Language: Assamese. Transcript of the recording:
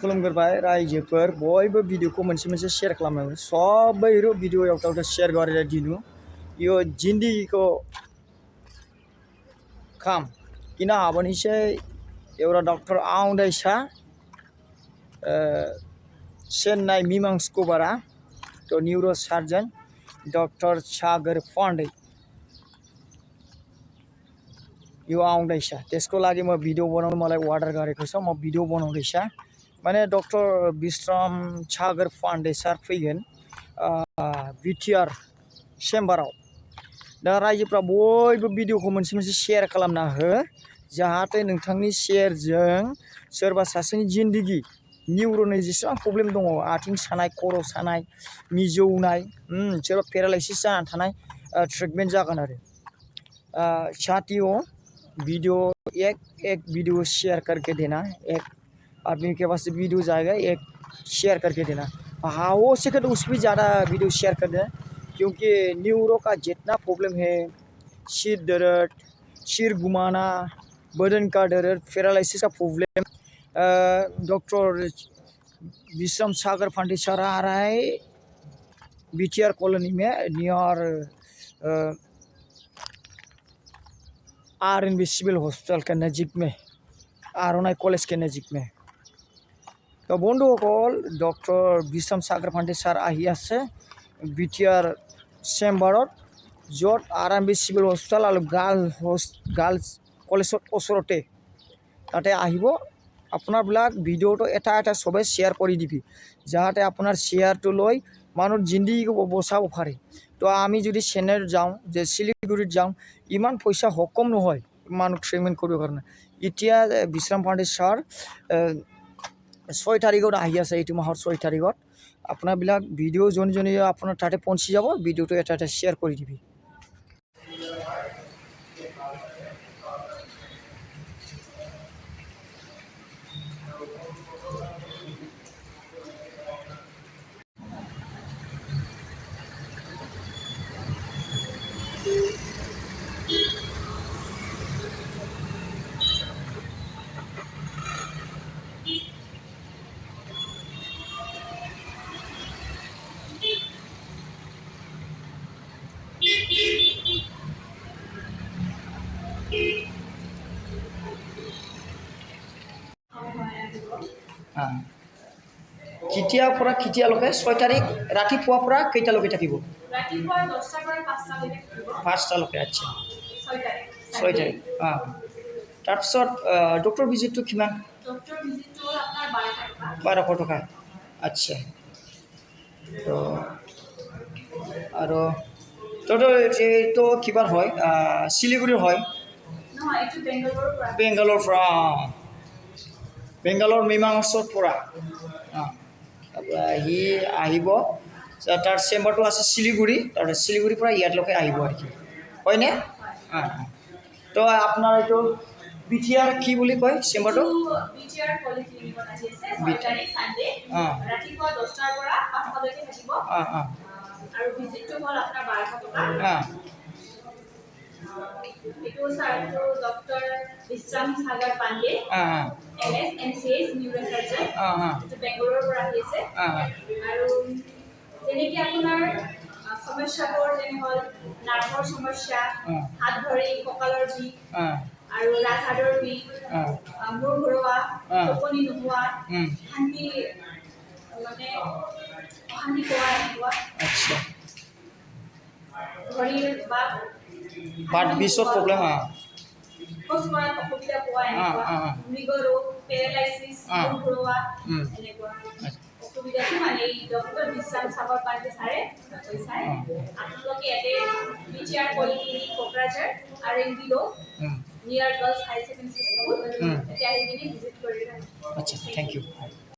खुलुमगोरबाय रायजोफोर बयबो भिडिअखौ मोनसे शेयार खालामनांगौ सबैरो भिडिअ एउटा शेयार गरेर दिनु यो जिन्दगीको काम किन भनेपछि एउटा डक्टर आउँदैछ चेन्नाई मिमांसकोबाट त्यो न्युरो सर्जन डक्टर सागर पाण्डे यो आउँदैछ त्यसको लागि म भिडियो बनाउन मलाई अर्डर गरेको छ म भिडियो बनाउँदैछ माने डक्टर विश्राम सागर पाण्डे सर फैगोन बिटिआर चेम्बाराव दा रायजोफ्रा बयबो भिडिअखौ मोनसे शेयार खालामना हो जाहाथे नोंथांनि शेयारजों सोरबा सासेनि जिन्दगी न्युर'नि जेसेबां प्रब्लेम दङ आथिं सानाय खर' सानाय मिजौनाय सोरबा पेरालाइसिस जाना थानाय ट्रिटमेंट जागोन आरो साथियों वीडियो एक वीडियो शेयर करके देना एक आदमी के पास वीडियो जाएगा एक शेयर करके देना हो सके तो उसमें ज़्यादा वीडियो शेयर कर देना क्योंकि न्यूरो का जितना प्रॉब्लम है सिर दर्द सिर घुमाना बदन का दर्द पैरालिसिस का प्रॉब्लम डॉक्टर विश्राम सागर पांडे सर आ रहा है बीटीआर कॉलोनी में नियर आर.एन.बी. सिविल हॉस्पिटल के नज़दीक में आरनाई कॉलेज के नज़दीक में तो बंधुসকল डॉक्टर विश्राम सागर पांडे सर आহি আছে बीटीआर চেম্বাৰত য'ত आर.एन.बी. सिविल हॉस्पिटल और गार्लस कलेजৰ ওচৰতে তাতে আহিব আপোনাৰবিলাক ভিডিঅ'টো এটা সবে শ্বেয়াৰ কৰি দিবি যাতে আপোনাৰ শ্বেয়াৰটো লৈ মানুহৰ জিন্দগীক বচাব পাৰে তো আমি যদি চেন্নাইত যাওঁ যে শিলিগুড়িত যাওঁ ইমান পইচা হকম নহয় মানুহ ট্ৰিটমেণ্ট কৰিবৰ কাৰণে এতিয়া বিশ্ৰাম পাণ্ডে ছাৰ 6 তাৰিখত আহি আছে এইটো মাহৰ 6 তাৰিখত আপোনাৰবিলাক ভিডিঅ' জনে আপোনাৰ তাতে পৌঁছি যাব ভিডিঅ'টো এটা শ্বেয়াৰ কৰি দিবি কেতিয়াৰ পৰা কেতিয়ালৈকে 6 তাৰিখ ৰাতিপুৱাৰ পৰা কেইটালৈকে থাকিব ৰাতিপুৱা 10টা পৰা 5টালৈকে থাকিব 5টালৈকে আচ্ছা 6 তাৰিখ তাৰপিছত ডক্টৰ ভিজিটটো কিমান ডক্টৰ ভিজিটটো আপোনাৰ 1200 টকা আচ্ছা তো আৰু তো কিবাৰ হয় শিলিগুড়িৰ হয় নহয় এইটো বেংগালোৰৰ পৰা বেংগালোৰ মিমাংসৰ পৰা সি আহিব তাৰ চেম্বাৰটো আছে শিলিগুড়ি তাৰ শিলিগুড়িৰ পৰা ইয়াতলৈকে আহিব আৰু কি হয়নে তো আপোনাৰ এইটো বিটিআৰ কি বুলি কয় চেম্বাৰটো বিটিআৰ পলিক্লিনিকত আহি আছে 6 তাৰিখ সানডে ৰাতিপুৱা 10টাৰ পৰা 5টালৈকে থাকিব আৰু ভিজিটটো হ'ল আপোনাৰ 1200 টকা itu satu Dr. Visram Sagar Pandey, MS MCS neurosurgeon, itu Bangalore পৰা আহিছে আৰু যেনেকৈ আপোনাৰ সমস্যাবোৰ যেনে হ'ল নাৰ্ভৰ সমস্যা হাত ভৰি কঁকালৰ বিষ আৰু ৰাজহাড়ৰ বিষ মূৰ ঘূৰোৱা টোপনি নোহোৱা শান্তি মানে অশান্তি পোৱা এনেকুৱা আচ্ছা ভৰিৰ বা বাট বিশত প্ৰব্লেম খোজকঢ়াত অসুবিধা পোৱা এনেকুৱা মৃগৰোগ পেৰালাইচিছ ঘূৰোৱা এনেকুৱা অসুবিধাটো মানে এই ডক্টৰ বিশ্ৰাম সাগৰ পাণ্ডে ছাৰে কৈছে আপোনালোকে ইয়াতে BTR polyclinic Kokrajhar R&B Road নিয়াৰ গাৰ্লছ হাই ছেকেণ্ডাৰী স্কুল এতিয়া আহি পিনে ভিজিট কৰিবা আচ্ছা থ্যাংক ইউ